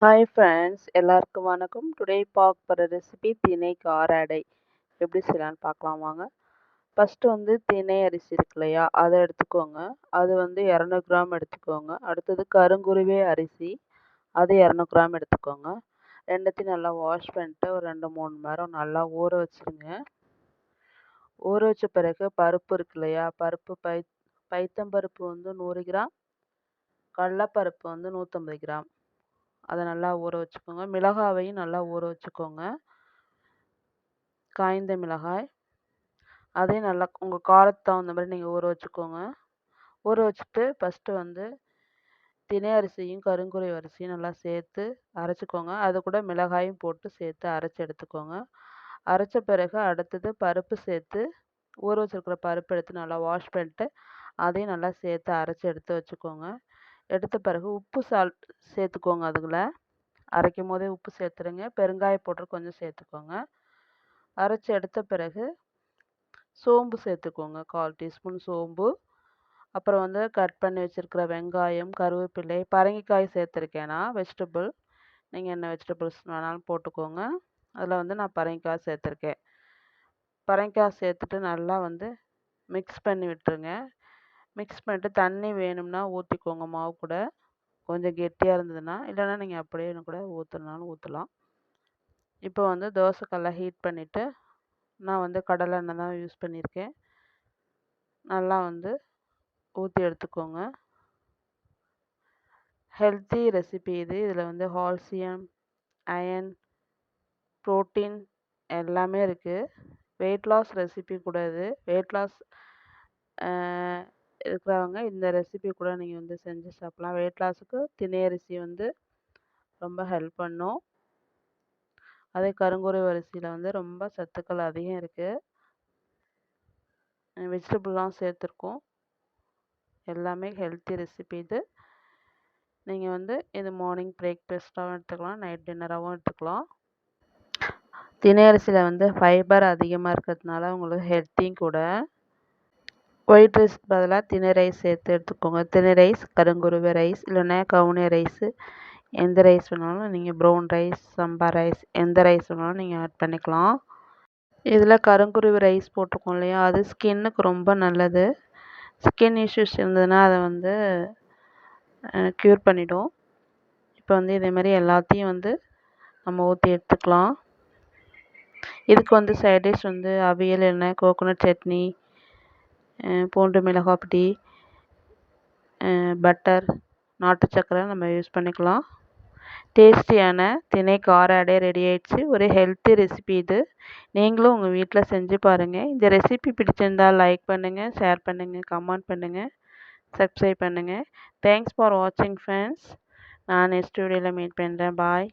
Hi friends, எல்லாருக்கும் வணக்கம். Today பார்க்க போகிற ரெசிபி திணை கார அடை. எப்படி செய்யலான்னு பார்க்கலாம் வாங்க. ஃபஸ்ட்டு வந்து திணை அரிசி இருக்கு இல்லையா, அதை எடுத்துக்கோங்க. அது வந்து 200 கிராம் எடுத்துக்கோங்க. அடுத்தது கருங்குருவே அரிசி, அது 200 கிராம் எடுத்துக்கோங்க. ரெண்டுத்தையும் நல்லா வாஷ் பண்ணிட்டு ஒரு 2-3 மணி நேரம் நல்லா ஊற வச்சுருங்க. ஊற வச்ச பிறகு பருப்பு இருக்கு இல்லையா, பைத்தம்பருப்பு வந்து 100 கிராம், கடலைப்பருப்பு வந்து 150 கிராம். அதை நல்லா ஊற வச்சுக்கோங்க. மிளகாவையும் நல்லா ஊற வச்சுக்கோங்க. காய்ந்த மிளகாய் அதையும் நல்லா உங்கள் காரத்துக்கு தகுந்த மாதிரி நீங்கள் ஊற வச்சுக்கோங்க. ஊற வச்சுட்டு ஃபஸ்ட்டு வந்து தினை அரிசியும் கருங்குருவை அரிசியும் நல்லா சேர்த்து அரைச்சிக்கோங்க. அது கூட மிளகாயும் போட்டு சேர்த்து அரைச்சி எடுத்துக்கோங்க. அரைச்ச பிறகு அடுத்தது பருப்பு சேர்த்து ஊற வச்சுருக்கிற பருப்பு எடுத்து நல்லா வாஷ் பண்ணிட்டு அதையும் நல்லா சேர்த்து அரைச்சி எடுத்து வச்சுக்கோங்க. எடுத்த பிறகு உப்பு சேர்த்துக்கோங்க. அதுக்குள்ள அரைக்கும் போதே உப்பு சேர்த்துருங்க. பெருங்காய பவுடர் கொஞ்சம் சேர்த்துக்கோங்க. அரைச்சி எடுத்த பிறகு சோம்பு சேர்த்துக்கோங்க. 1/4 டீஸ்பூன் சோம்பு. அப்புறம் வந்து கட் பண்ணி வச்சுருக்கிற வெங்காயம், கருவேப்பிலை, பரங்கிக்காய் சேர்த்துருக்கேன் நான். வெஜிடபிள் நீங்கள் என்ன வெஜிடபிள்ஸ் வேணாலும் போட்டுக்கோங்க. அதில் வந்து நான் பரங்கிக்காய் சேர்த்துருக்கேன். பரங்கிக்காய் சேர்த்துட்டு நல்லா வந்து மிக்ஸ் பண்ணி விட்டுருங்க. மிக்ஸ் பண்ணிட்டு தண்ணி வேணும்னா ஊற்றிக்கோங்க மாவு கூட. கொஞ்சம் கெட்டியாக இருந்ததுன்னா, இல்லைன்னா நீங்கள் அப்படியே கூட ஊற்றுனாலும் ஊற்றலாம். இப்போ வந்து தோசைக்கல்லை ஹீட் பண்ணிவிட்டு நான் வந்து கடலை எண்ணெய் தான் யூஸ் பண்ணியிருக்கேன். நல்லா வந்து ஊற்றி எடுத்துக்கோங்க. ஹெல்த்தி ரெசிபி இது. இதில் வந்து கால்சியம், அயன், புரோட்டீன் எல்லாமே இருக்குது. வெயிட் லாஸ் ரெசிபி கூட இது. வெயிட் லாஸ் இருக்கிறவங்க இந்த ரெசிபி கூட நீங்கள் வந்து செஞ்சு சாப்பிட்லாம். வெயிட் லாஸுக்கு தினை அரிசி வந்து ரொம்ப ஹெல்ப் பண்ணும். அதே கருங்குருவை அரிசியில் வந்து ரொம்ப சத்துக்கள் அதிகம் இருக்குது. வெஜிடபிள்லாம் சேர்த்துருக்கோம். எல்லாமே ஹெல்த்தி ரெசிபி இது. நீங்கள் வந்து இது மார்னிங் பிரேக்ஃபாஸ்ட்டாகவும் எடுத்துக்கலாம், நைட் டின்னராகவும் எடுத்துக்கலாம். தினை அரிசியில் வந்து ஃபைபர் அதிகமாக இருக்கிறதுனால உங்களுக்கு ஹெல்த்தியும் கூட. ஒயிட் ரைஸ்க்கு பதிலாக தினை ரைஸ் சேர்த்து எடுத்துக்கோங்க. தினை ரைஸ், கருங்குருவை ரைஸ், இல்லைன்னா கவுனி ரைஸு, எந்த ரைஸ் வேணாலும் நீங்கள் ப்ரௌன் ரைஸ், சம்பா ரைஸ், எந்த ரைஸ் வேணாலும் நீங்கள் ஆட் பண்ணிக்கலாம். இதில் கருங்குருவி ரைஸ் போட்டிருக்கோம் இல்லையா, அது ஸ்கின்னுக்கு ரொம்ப நல்லது. ஸ்கின் இஷ்யூஸ் இருந்ததுன்னா அதை வந்து க்யூர் பண்ணிடும். இப்போ வந்து இதேமாதிரி எல்லாத்தையும் வந்து நம்ம ஊற்றி எடுத்துக்கலாம். இதுக்கு வந்து சைட் டிஷ் வந்து அவியல், இல்லைன்னா கோகோனட் சட்னி, பூண்டு மிளகாய் பொடி, பட்டர், நாட்டு சக்கரை நம்ம யூஸ் பண்ணிக்கலாம். டேஸ்டியான தினை கார அடை ரெடி ஆயிடுச்சு. ஒரு ஹெல்த்தி ரெசிபி இது. நீங்களும் உங்கள் வீட்டில் செஞ்சு பாருங்கள். இந்த ரெசிபி பிடிச்சிருந்தால் லைக் பண்ணுங்கள், ஷேர் பண்ணுங்கள், கமெண்ட் பண்ணுங்கள், சப்ஸ்கிரைப் பண்ணுங்கள். தேங்க்ஸ் ஃபார் வாட்சிங் ஃப்ரெண்ட்ஸ். நான் நெக்ஸ்ட் வீடியோவில் மீட் பண்ணுறேன். பாய்.